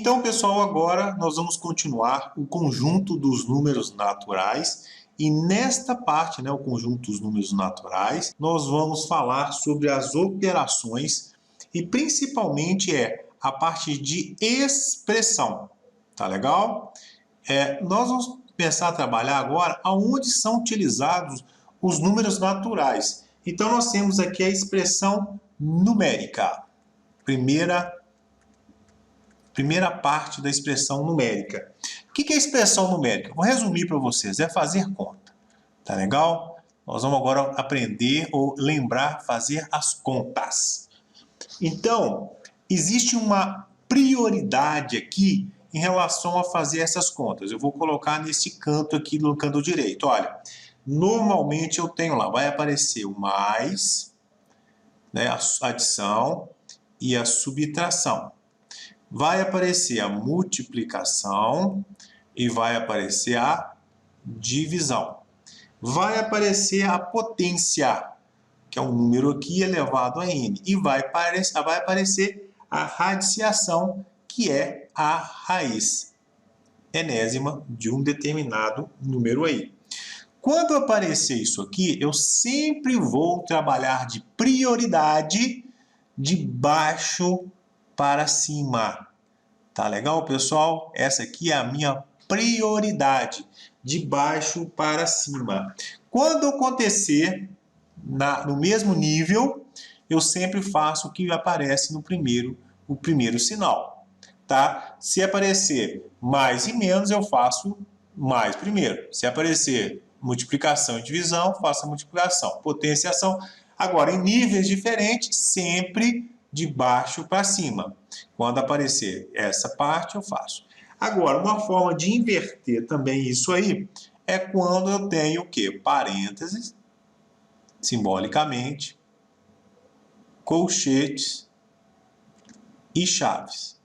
Então, pessoal, agora nós vamos continuar o conjunto dos números naturais. E nesta parte, o conjunto dos números naturais, nós vamos falar sobre as operações e principalmente a parte de expressão. Tá legal? Nós vamos começar a trabalhar agora aonde são utilizados os números naturais. Então, nós temos aqui a expressão numérica. Primeira parte da expressão numérica. O que é expressão numérica? Vou resumir para vocês, é fazer conta. Tá legal? Nós vamos agora aprender ou lembrar fazer as contas. Então, existe uma prioridade aqui em relação a fazer essas contas. Eu vou colocar nesse canto aqui, no canto direito. Olha, normalmente eu tenho lá, vai aparecer o mais, a adição e a subtração. Vai aparecer a multiplicação e vai aparecer a divisão. Vai aparecer a potência, que é um número aqui elevado a n. E vai aparecer a radiciação, que é a raiz enésima de um determinado número aí. Quando aparecer isso aqui, eu sempre vou trabalhar de prioridade de baixo para cima. Tá legal, pessoal? Essa aqui é a minha prioridade, de baixo para cima. Quando acontecer no mesmo nível, eu sempre faço o que aparece no o primeiro sinal. Tá? Se aparecer mais e menos, eu faço mais primeiro. Se aparecer multiplicação e divisão, faço a multiplicação. Potenciação. Agora, em níveis diferentes, sempre de baixo para cima. Quando aparecer essa parte, eu faço. Agora, uma forma de inverter também isso aí é quando eu tenho o quê? Parênteses, simbolicamente, colchetes e chaves.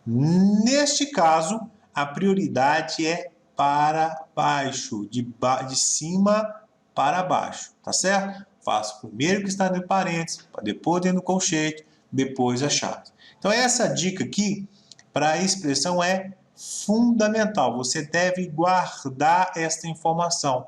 Neste caso, a prioridade é para baixo, de cima para baixo, tá certo? Faço primeiro que está no parênteses, depois dentro do colchete, depois a chave. Então, essa dica aqui para a expressão é fundamental. Você deve guardar esta informação.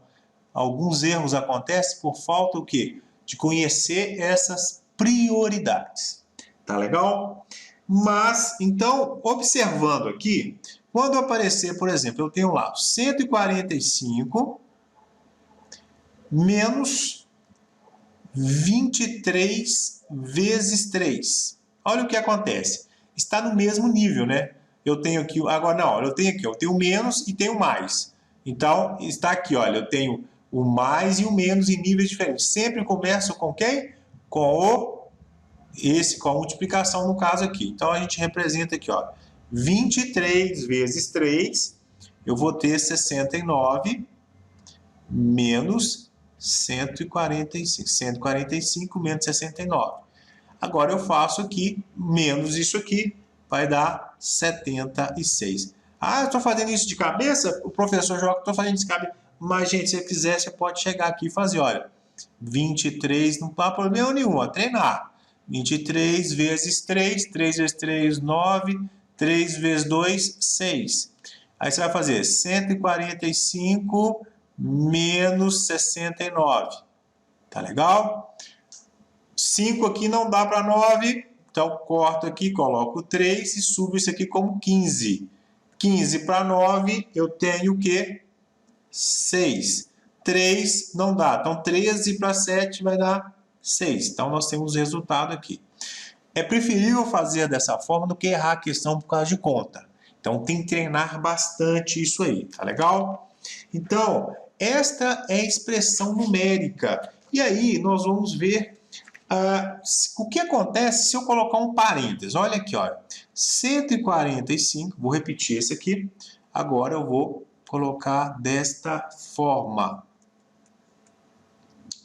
Alguns erros acontecem por falta o quê? De conhecer essas prioridades. Tá legal? Mas, então, observando aqui, quando aparecer, por exemplo, eu tenho lá 145 menos 23 vezes 3. Olha o que acontece. Está no mesmo nível, né? Eu tenho aqui, agora não, eu tenho menos e tenho mais. Então, está aqui, olha, eu tenho o mais e o menos em níveis diferentes. Sempre começo com quem? Com a multiplicação no caso aqui. Então, a gente representa aqui, ó, 23 vezes 3, eu vou ter 69 menos 145. 145 menos 69. Agora eu faço aqui, menos isso aqui, vai dar 76. Ah, eu estou fazendo isso de cabeça? O professor joga, estou fazendo isso de cabeça. Mas, gente, se você quiser, você pode chegar aqui e fazer, olha, 23, não há problema nenhum, ó, treinar. 23 vezes 3, 3 vezes 3, 9, 3 vezes 2, 6. Aí você vai fazer 145 menos 69. Tá legal? 5 aqui não dá para 9, então corto aqui, coloco 3 e subo isso aqui como 15. 15 para 9, eu tenho o quê? 6. 3 não dá, então 13 para 7 vai dar 6. Então, nós temos o resultado aqui. É preferível fazer dessa forma do que errar a questão por causa de conta. Então, tem que treinar bastante isso aí, tá legal? Então, esta é a expressão numérica. E aí, nós vamos ver o que acontece se eu colocar um parênteses. Olha aqui, olha. 145, vou repetir esse aqui. Agora eu vou colocar desta forma.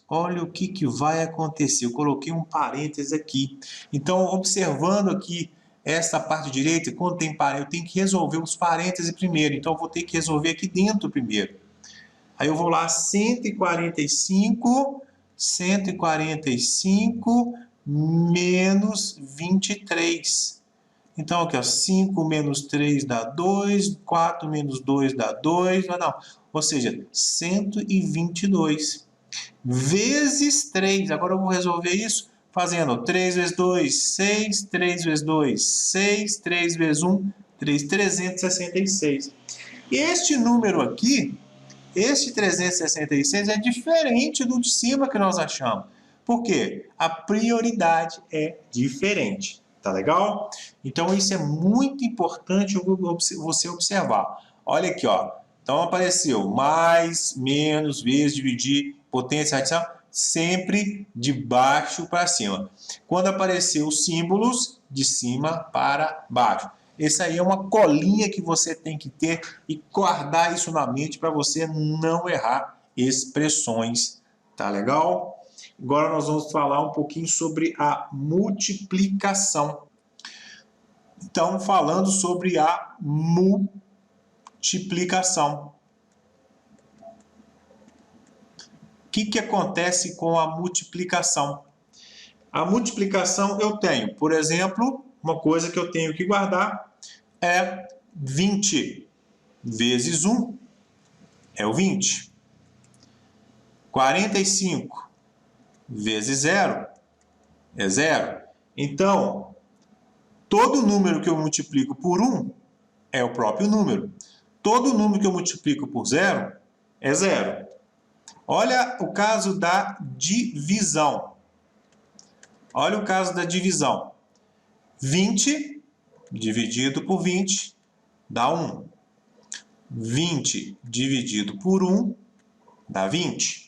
Olha o que vai acontecer. Eu coloquei um parênteses aqui. Então, observando aqui essa parte direita, quando tem parênteses, eu tenho que resolver os parênteses primeiro. Então, eu vou ter que resolver aqui dentro primeiro. Aí eu vou lá, 145 menos 23. Então, aqui, ó, 5 menos 3 dá 2, 4 menos 2 dá 2, não. Ou seja, 122 vezes 3. Agora eu vou resolver isso fazendo 3 vezes 2, 6, 3 vezes 2, 6, 3 vezes 1, 3, 366. E este número aqui, este 366 é diferente do de cima que nós achamos. Por quê? A prioridade é diferente. Tá legal? Então, isso é muito importante você observar. Olha aqui, ó. Então, apareceu mais, menos, vezes, dividir, potência, radição, sempre de baixo para cima. Quando apareceu os símbolos, de cima para baixo. Essa aí é uma colinha que você tem que ter e guardar isso na mente para você não errar expressões. Tá legal? Agora nós vamos falar um pouquinho sobre a multiplicação. Então, falando sobre a multiplicação. O que acontece com a multiplicação? A multiplicação eu tenho, por exemplo, uma coisa que eu tenho que guardar é 20 vezes 1 é o 20. 45 vezes 0 é 0. Então, todo número que eu multiplico por 1 é o próprio número. Todo número que eu multiplico por 0 é 0. Olha o caso da divisão. Olha o caso da divisão. 20 dividido por 20 dá 1. 20 dividido por 1 dá 20.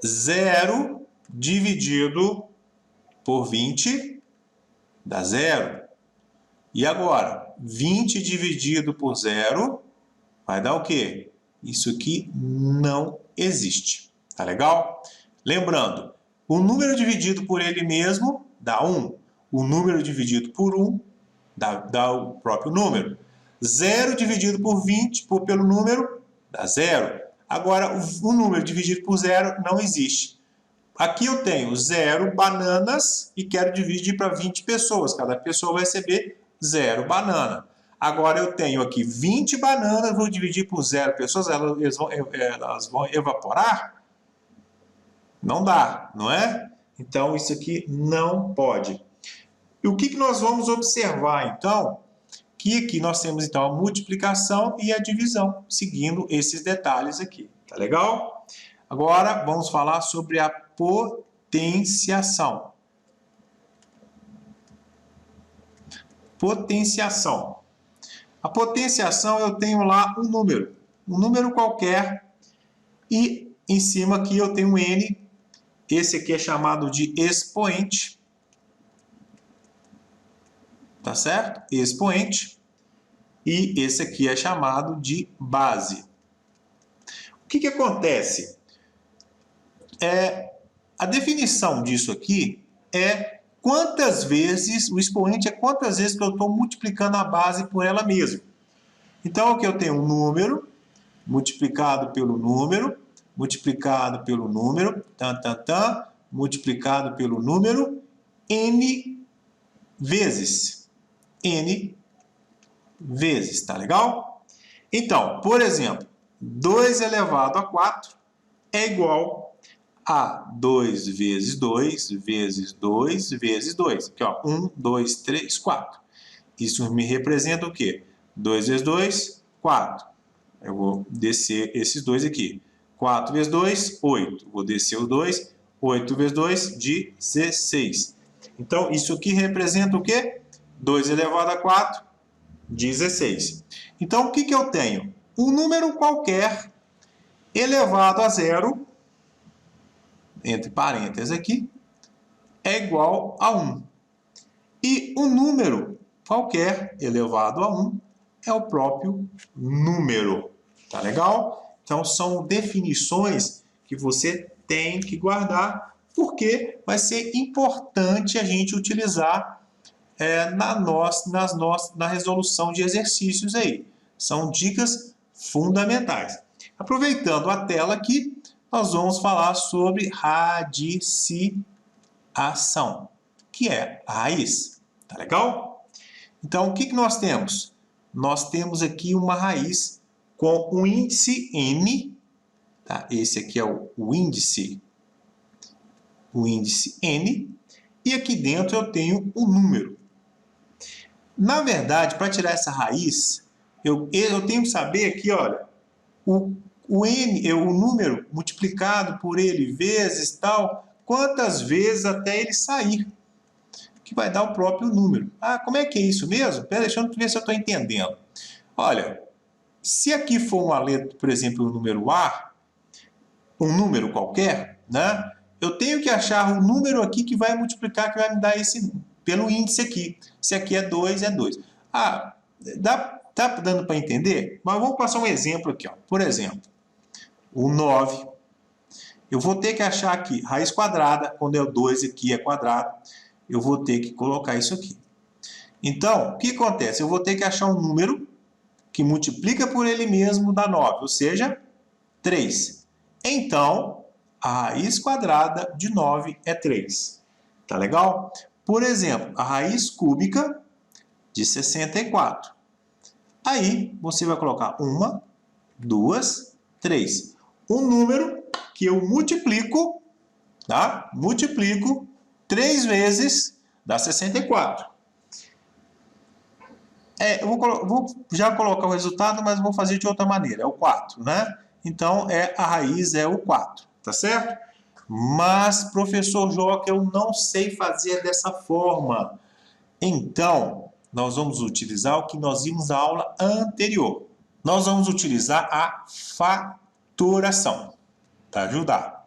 0 dividido por 20 dá 0. E agora, 20 dividido por 0 vai dar o quê? Isso aqui não existe. Tá legal? Lembrando, o número dividido por ele mesmo dá 1. O número dividido por 1 dá o próprio número. 0 dividido por 20 pelo número dá 0. Agora, o número dividido por 0 não existe. Aqui eu tenho 0 bananas e quero dividir para 20 pessoas. Cada pessoa vai receber 0 banana. Agora eu tenho aqui 20 bananas, vou dividir por 0 pessoas, elas vão evaporar? Não dá, não é? Então isso aqui não pode. E o que nós vamos observar então? Que aqui nós temos então a multiplicação e a divisão, seguindo esses detalhes aqui. Tá legal? Agora vamos falar sobre a potenciação. Potenciação. A potenciação eu tenho lá um número qualquer, e em cima aqui eu tenho um n, esse aqui é chamado de expoente, tá certo? Expoente, e esse aqui é chamado de base. O que acontece? A definição disso aqui é quantas vezes, o expoente é quantas vezes que eu estou multiplicando a base por ela mesma. Então, aqui eu tenho um número, multiplicado pelo número, multiplicado pelo número, multiplicado pelo número, n vezes. N vezes, tá legal? Então, por exemplo, 2 elevado a 4 é igual a 2 vezes 2 vezes 2 vezes 2. Aqui, ó, 1, 2, 3, 4. Isso me representa o quê? 2 vezes 2, 4. Eu vou descer esses dois aqui. 4 vezes 2, 8. Vou descer os 2. 8 vezes 2, 16. Então, isso aqui representa o quê? 2 elevado a 4, 16. Então, o que eu tenho? Um número qualquer elevado a 0, entre parênteses aqui, é igual a 1. E um número qualquer elevado a 1 é o próprio número. Tá legal? Então, são definições que você tem que guardar, porque vai ser importante a gente utilizar na resolução de exercícios aí. São dicas fundamentais. Aproveitando a tela aqui, nós vamos falar sobre radiciação, que é a raiz. Tá legal? Então, o que nós temos? Nós temos aqui uma raiz com um índice n, tá? Esse aqui é o índice n, e aqui dentro eu tenho um número. Na verdade, para tirar essa raiz, eu tenho que saber aqui, olha, o n, o número multiplicado por ele vezes tal, quantas vezes até ele sair, que vai dar o próprio número. Ah, como é que é isso mesmo? Pera, deixa eu ver se eu estou entendendo. Olha, se aqui for uma letra, por exemplo, o número A, um número qualquer, né? Eu tenho que achar o número aqui que vai multiplicar, que vai me dar esse, pelo índice aqui. Se aqui é 2, é 2. Ah, tá dando para entender? Mas vamos passar um exemplo aqui, ó. Por exemplo, o 9. Eu vou ter que achar aqui raiz quadrada, quando é o 2 aqui é quadrado, eu vou ter que colocar isso aqui. Então, o que acontece? Eu vou ter que achar um número que multiplica por ele mesmo dá 9, ou seja, 3. Então, a raiz quadrada de 9 é 3. Tá legal? Por exemplo, a raiz cúbica de 64. Aí, você vai colocar 1, 2, 3. Um número que eu multiplico, tá? Multiplico 3 vezes dá 64. Eu vou já colocar o resultado, mas vou fazer de outra maneira. É o 4, né? Então, a raiz é o 4, tá certo? Mas, professor Joca, eu não sei fazer dessa forma. Então, nós vamos utilizar o que nós vimos na aula anterior. Nós vamos utilizar a fatoração para ajudar.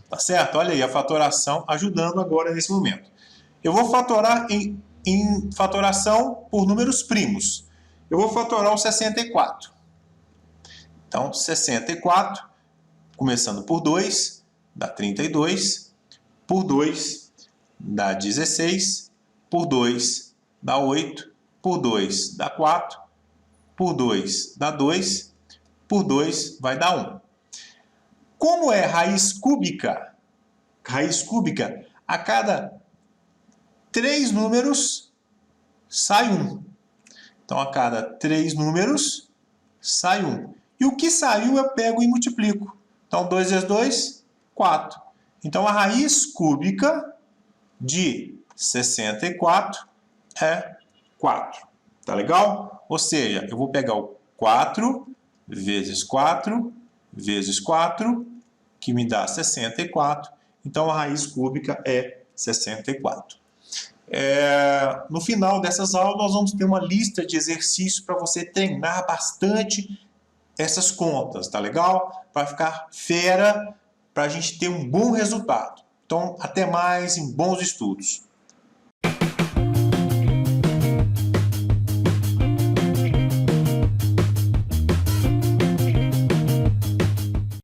Tá certo? Olha aí a fatoração ajudando agora nesse momento. Eu vou fatorar em fatoração por números primos. Eu vou fatorar o 64. Então, 64, começando por 2, dá 32. Por 2, dá 16. Por 2, dá 8. Por 2, dá 4. Por 2, dá 2. Por 2, vai dar 1. Como é raiz cúbica, a cada 3 números sai 1. Então, a cada 3 números sai 1. E o que saiu eu pego e multiplico. Então, 2 vezes 2, 4. Então, a raiz cúbica de 64 é 4. Tá legal? Ou seja, eu vou pegar o 4 vezes 4 vezes 4, que me dá 64. Então, a raiz cúbica é 64. No final dessas aulas, nós vamos ter uma lista de exercícios para você treinar bastante essas contas, tá legal? Para ficar fera, para a gente ter um bom resultado. Então, até mais e bons estudos.